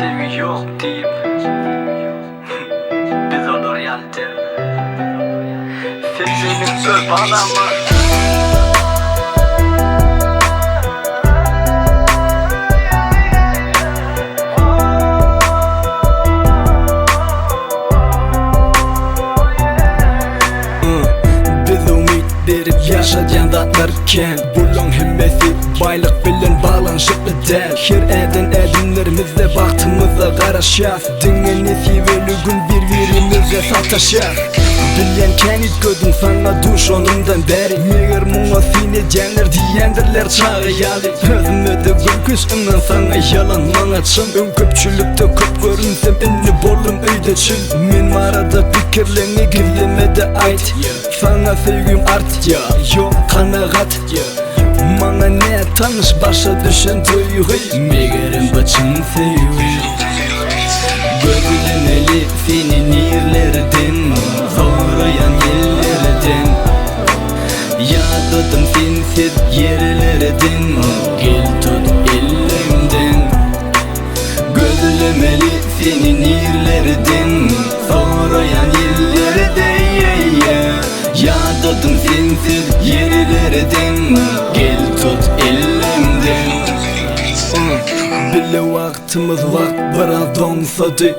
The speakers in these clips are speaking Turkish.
sevgi yok deyip biz olur realite. Sevgilik öp ağlama. Yaşayan datlarken bulun himmesi baylık bilen bağlanışıklı del. Her eden edinlerimizde baktığımızda karaşaz. Dinlenesi ve gün birbirimize sataşaz. Bilen kenit gödün sana duş onundan beri. Meğer muğa sine cenler diyendirler çağı yali. Özüme de gülküş inan sana yalan bana çın. Ön köpçülükte köp görünsem ünlü bolum öyde çün. Men arada fikirlerini gizlemede ait. Sana sevgim art ya, yok kanagat ya. Bana ne tanış başa düşen duygu. Meğerim bacın sevgi. Görülmeli senin yerlerden, zorayan yerlerden. Yadadım sensiz yerlerden, gel tut elimden. Görülmeli senin yerlerden, zorayan yerlerden. Yadadım sensiz yerlerden, gel tut elimden. Bile vaktimiz vakt biraz donsadı.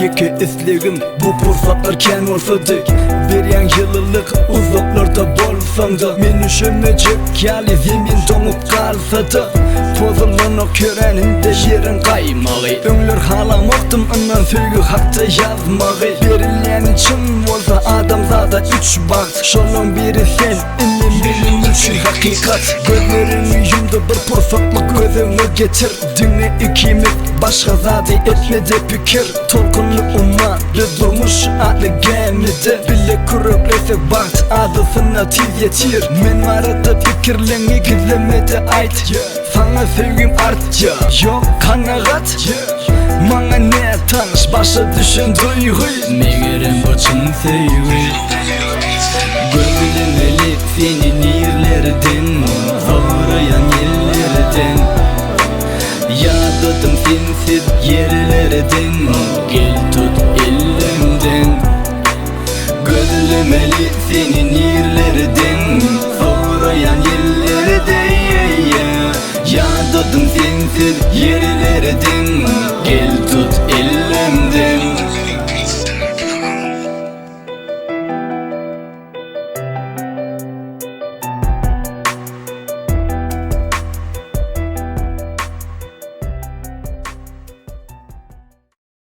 Yeke islegim bu fırsatlarken olsadı. Bir yan yıllık uzaklarda bolsam da men üşümecek yali zemin donup kalsa da. Pozulun köreninde yerin kaymağı. Ömür halam oktum ondan söygü hakta yazmağı. Verilen için olsa adam zada üç bakt. Şolun biri sen, benim üçü hakikat. Gözlerini yumdu bir fırsatlık gözünü getir. Dinle ikimiz başka zadi etmedi fikir. Tolkunlu umma bir durmuş adlı gemide. Bile kuruklese bakt adısına tiz yetir. Men arada fikirlerini gizlemedi ait. Sana sevgim art ya, yok kanagat. Bana ne tanış başa düşen duygu. Meğerim bacın sevgi. Görülmeli senin yerlerden, zorayan yerlerden. Yadadım sensiz yerlerden, gel tut elimden. Görülmeli senin yerlerden, zorayan yerlerden. Yadadım sensiz yerlerden,